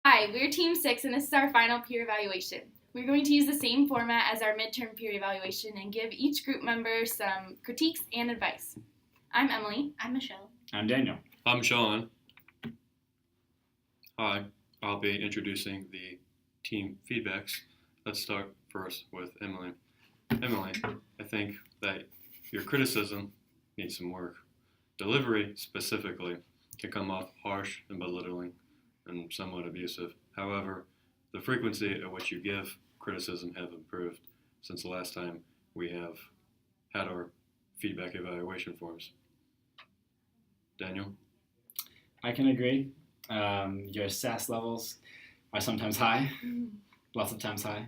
Hi, we're Team 6 and this is our final peer evaluation. We're going to use the same format as our midterm peer evaluation and give each group member some critiques and advice. I'm Emily. I'm Michelle. I'm Daniel. I'm Sean. Hi, I'll be introducing the team feedbacks. Let's start first with Emily. Emily, I think that your criticism needs some work. Delivery, specifically, can come off harsh and belittling and somewhat abusive. However, the frequency at which you give criticism have improved since the last time we have had our feedback evaluation forms. Daniel? I can agree. Your SAS levels are sometimes high, lots of times high.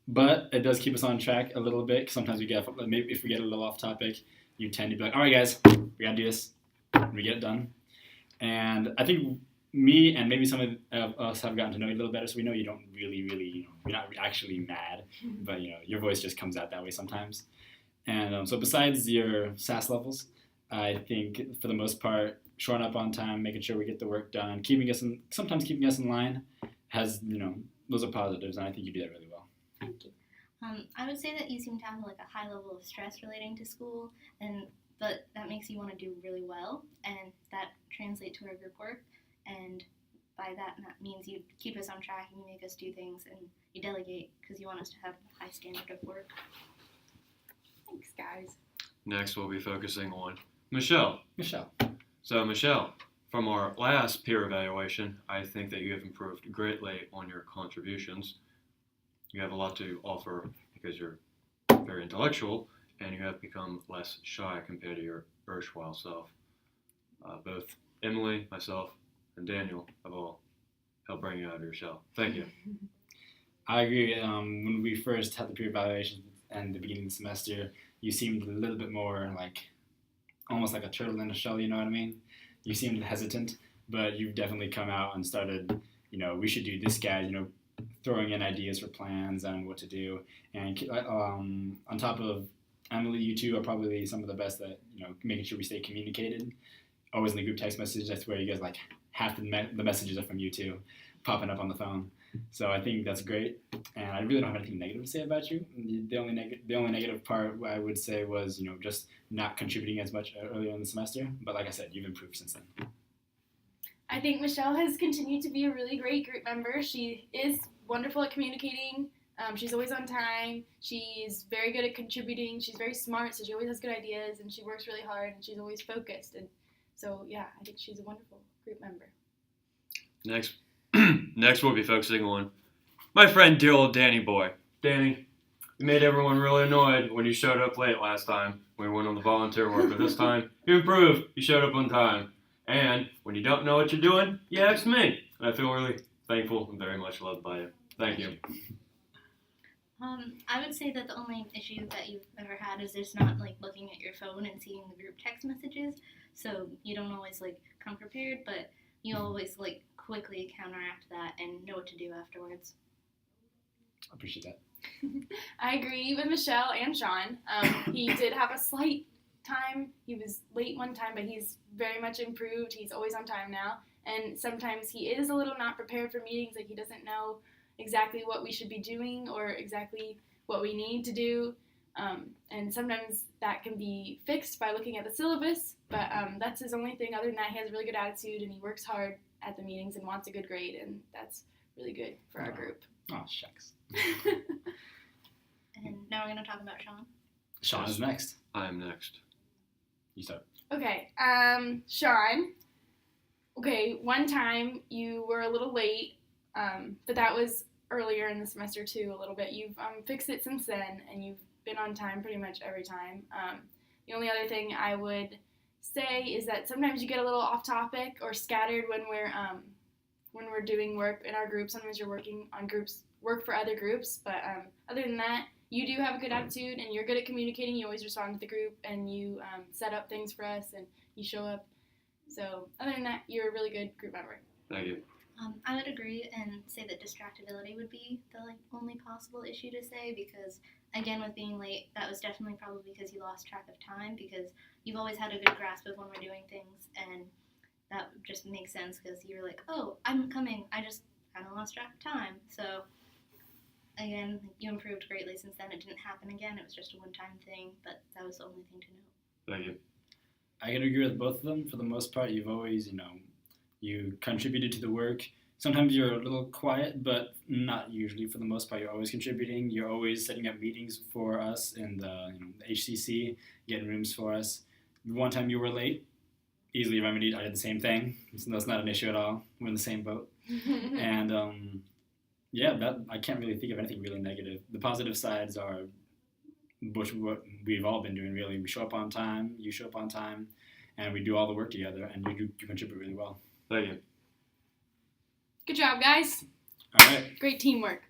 But it does keep us on track a little bit. Sometimes maybe if we get a little off topic, you tend to be like, all right, guys, we got to do this. And we get it done. And I think me and maybe some of us have gotten to know you a little better, so we know you don't really, you're not actually mad, but, your voice just comes out that way sometimes. And so besides your SAS levels, I think for the most part, showing up on time, making sure we get the work done, sometimes keeping us in line has, those are positives, and I think you do that really well. Thank you. I would say that you seem to have a high level of stress relating to school, but that makes you want to do really well, and that translates to our group work, and by that means you keep us on track and you make us do things, and you delegate because you want us to have a high standard of work. Thanks, guys. Next, we'll be focusing on Michelle. So, Michelle, from our last peer evaluation, I think that you have improved greatly on your contributions. You have a lot to offer because you're very intellectual, and you have become less shy compared to your erstwhile self. Both Emily, myself, and Daniel have all helped bring you out of your shell. Thank you. I agree. When we first had the peer evaluation and the beginning of the semester, you seemed a little bit more almost like a turtle in a shell, you know what I mean? You seemed hesitant, but you've definitely come out and started, we should do this, guys, throwing in ideas for plans and what to do. And on top of Emily, you two are probably some of the best at, making sure we stay communicated. Always in the group text messages, I swear you guys half the messages are from you two, popping up on the phone. So I think that's great, and I really don't have anything negative to say about you. The only negative part I would say was, just not contributing as much earlier in the semester. But like I said, you've improved since then. I think Michelle has continued to be a really great group member. She is wonderful at communicating. She's always on time. She's very good at contributing. She's very smart, so she always has good ideas, and she works really hard, and she's always focused. And so, yeah, I think she's a wonderful group member. Next, we'll be focusing on my friend, dear old Danny boy. Danny, you made everyone really annoyed when you showed up late last time. We went on the volunteer work, but this time you improved. You showed up on time. And when you don't know what you're doing, you ask me. And I feel really thankful and very much loved by you. Thank you. I would say that the only issue that you've ever had is just not looking at your phone and seeing the group text messages. So you don't always come prepared, but you always quickly counteract that and know what to do afterwards. I appreciate that. I agree with Michelle and Sean. He did have a slight time. He was late one time, but he's very much improved. He's always on time now. And sometimes he is a little not prepared for meetings. He doesn't know exactly what we should be doing or exactly what we need to do. And sometimes that can be fixed by looking at the syllabus. But that's his only thing. Other than that, he has a really good attitude and he works hard at the meetings and wants a good grade. And that's really good for our group. Oh, shucks. And now we're going to talk about Sean. Sean is next. I am next. You start. Okay, Sean. Okay, one time you were a little late, but that was earlier in the semester too, a little bit. You've fixed it since then, and you've been on time pretty much every time. The only other thing I would say is that sometimes you get a little off topic or scattered when we're doing work in our group. Sometimes you're working on work for other groups, but other than that, you do have a good attitude, and you're good at communicating. You always respond to the group, and you set up things for us, and you show up. So other than that, you're a really good group member. Thank you. I would agree and say that distractibility would be the only possible issue to say, because again, with being late, that was definitely probably because you lost track of time, because you've always had a good grasp of when we're doing things, and that just makes sense because you're like, oh, I'm coming, I just kind of lost track of time. So, again, you improved greatly since then. It didn't happen again. It was just a one-time thing, but that was the only thing to know. Thank you. I can agree with both of them. For the most part, you've always, you contributed to the work. Sometimes you're a little quiet, but not usually. For the most part, you're always contributing. You're always setting up meetings for us in the HCC, getting rooms for us. One time you were late, easily remedied. I did the same thing, so that's not an issue at all. We're in the same boat. And I can't really think of anything really negative. The positive sides are what we've all been doing, really. We show up on time, you show up on time, and we do all the work together, and you contribute really well. Thank you. Good job, guys. All right. Great teamwork.